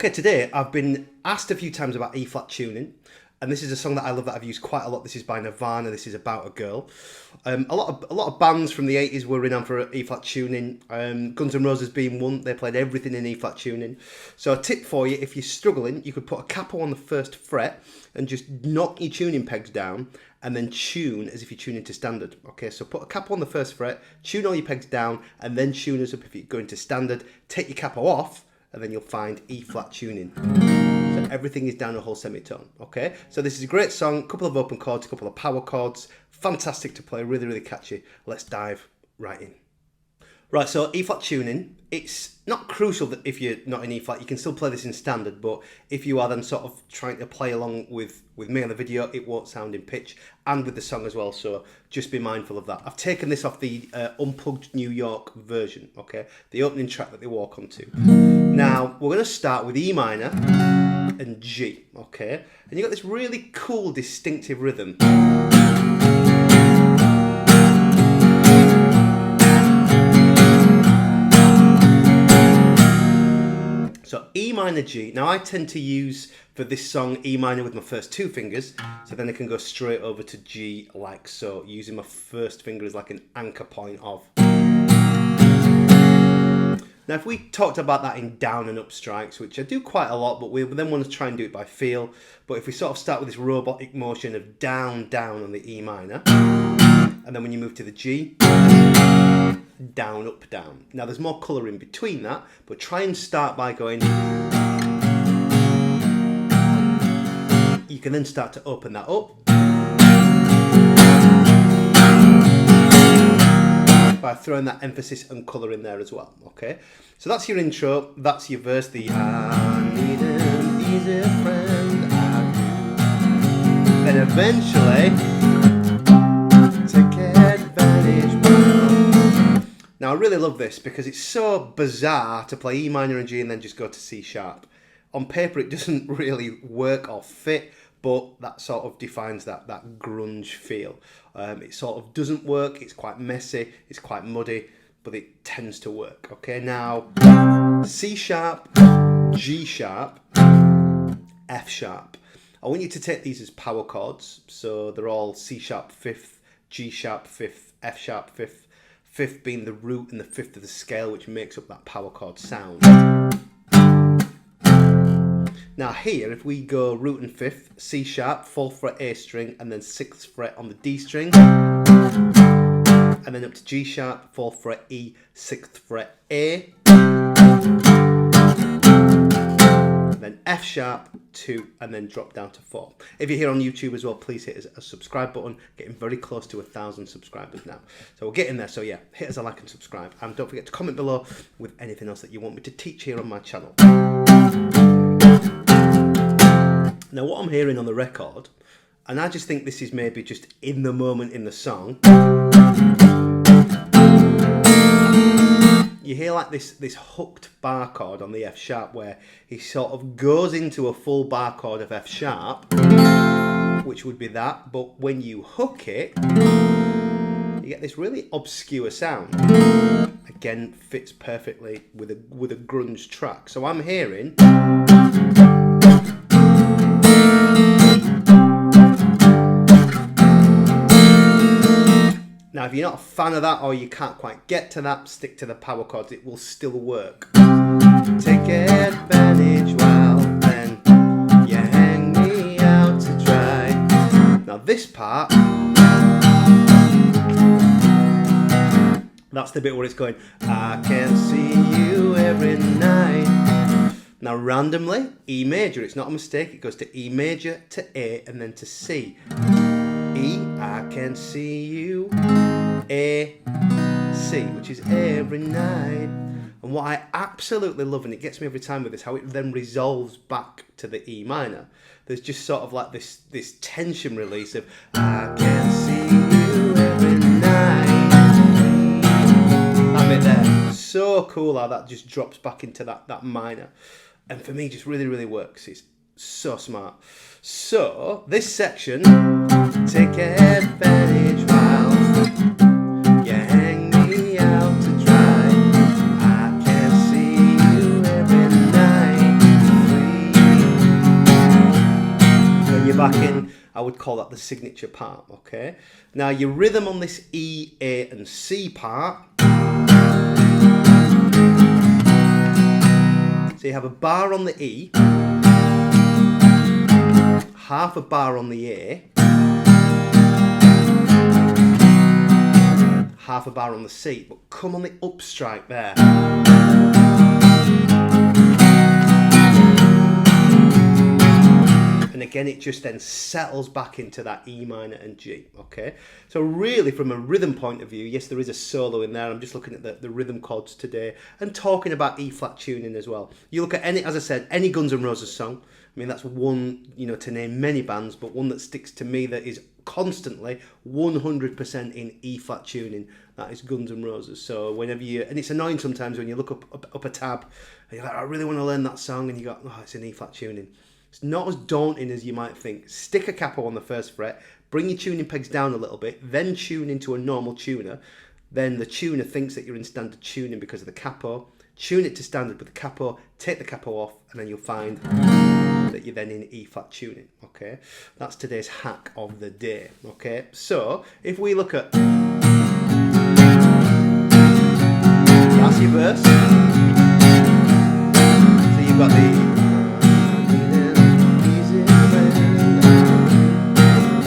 Okay, today I've been asked a few times about E-flat tuning, and this is a song that I love that I've used quite a lot. This is by Nirvana. This is About a Girl. A lot of bands from the 80s were renowned for E-flat tuning. Guns N' Roses being one. They played everything in E-flat tuning. So a tip for you, if you're struggling, you could put a capo on the first fret and just knock your tuning pegs down and then tune as if you're tuning to standard. Okay, so put a capo on the first fret, tune all your pegs down, and then tune us up if you're going to standard. Take your capo off, and then you'll find E-flat tuning. So everything is down a whole semitone, okay? So this is a great song, a couple of open chords, a couple of power chords, fantastic to play, really, really catchy. Let's dive right in. Right, so E-flat tuning, it's not crucial that if you're not in E-flat, you can still play this in standard, but if you are then sort of trying to play along with me on the video, it won't sound in pitch, and with the song as well, so just be mindful of that. I've taken this off the Unplugged New York version, okay? The opening track that they walk onto. Now, we're going to start with E minor and G, okay? And you've got this really cool, distinctive rhythm. So E minor G. Now I tend to use for this song E minor with my first two fingers, so then I can go straight over to G like so, using my first finger as like an anchor point of. Now if we talked about that in down and up strikes, which I do quite a lot, but we then want to try and do it by feel, but if we sort of start with this robotic motion of down, down on the E minor, and then when you move to the G, down, up, down. Now there's more colour in between that, but try and start by going. You can then start to open that up by throwing that emphasis and colour in there as well, okay? So that's your intro, that's your verse, the I need an easy friend, I do. Then eventually, take advantage. Now I really love this because it's so bizarre to play E minor and G and then just go to C sharp. On paper it doesn't really work or fit, but that sort of defines that grunge feel. It sort of doesn't work, it's quite messy, it's quite muddy, but it tends to work. Okay, now C sharp, G sharp, F sharp. I want you to take these as power chords, so they're all C sharp 5th, G sharp 5th, F sharp 5th, 5th being the root and the 5th of the scale, which makes up that power chord sound. Now here, if we go root and 5th, C sharp, 4th fret A string, and then 6th fret on the D string, and then up to G sharp, 4th fret E, 6th fret A, then F sharp, 2, and then drop down to 4. If you're here on YouTube as well, please hit a subscribe button. Getting very close to 1,000 subscribers now. So we're getting there, so yeah, hit us a like and subscribe. And don't forget to comment below with anything else that you want me to teach here on my channel. Now what I'm hearing on the record, and I just think this is maybe just in the moment in the song, you hear like this hooked bar chord on the F sharp where he sort of goes into a full bar chord of F sharp, which would be that, but when you hook it, you get this really obscure sound. Again, fits perfectly with a grunge track. So I'm hearing. Now, if you're not a fan of that or you can't quite get to that, stick to the power chords. It will still work. Take advantage while then you hang me out to dry. Now, this part, that's the bit where it's going, I can see you every night. Now, randomly, E major, it's not a mistake. It goes to E major, to A, and then to C. E, I can see you, A, C, which is every night. And what I absolutely love, and it gets me every time with this, how it then resolves back to the E minor. There's just sort of like this tension release of, I can see you every night. That bit there, so cool how that just drops back into that minor. And for me, just really, really works. It's so smart. So, this section, take advantage while you hang me out to dry. I can see you every night. then your backing, I would call that the signature part, okay? Now your rhythm on this E, A and C part, so you have a bar on the E, half a bar on the A, half a bar on the C, but come on the up strike there. And again, it just then settles back into that E minor and G, okay? So really, from a rhythm point of view, yes, there is a solo in there. I'm just looking at the rhythm chords today and talking about E flat tuning as well. You look at any, as I said, any Guns N' Roses song. I mean, that's one, you know, to name many bands, but one that sticks to me that is constantly 100% in E flat tuning. That is Guns N' Roses. So whenever you, and it's annoying sometimes when you look up a tab and you're like, I really want to learn that song, and you go, oh, it's in E flat tuning. It's not as daunting as you might think. Stick a capo on the first fret, bring your tuning pegs down a little bit, then tune into a normal tuner. Then the tuner thinks that you're in standard tuning because of the capo. Tune it to standard with the capo, take the capo off, and then you'll find that you're then in E flat tuning, okay? That's today's hack of the day, okay? So, if we look at, that's your verse. So you've got the,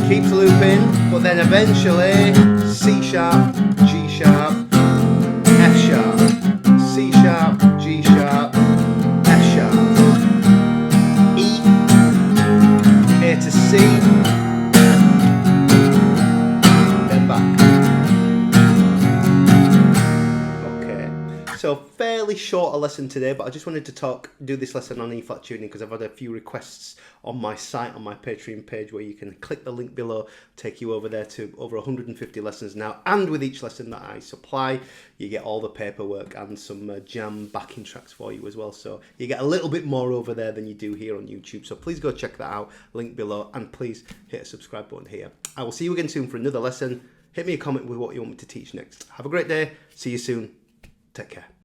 keeps looping, but then eventually C sharp, G sharp, F sharp, C sharp, G sharp, F sharp, E, A to C, then back. Okay, so fairly short a lesson today, but I just wanted to do this lesson on E flat tuning because I've had a few requests on my site, on my Patreon page, where you can click the link below, take you over there to over 150 lessons now, and with each lesson that I supply, you get all the paperwork and some jam backing tracks for you as well, so you get a little bit more over there than you do here on YouTube, so please go check that out, link below, and please hit a subscribe button here. I will see you again soon for another lesson. Hit me a comment with what you want me to teach next. Have a great day, see you soon, take care.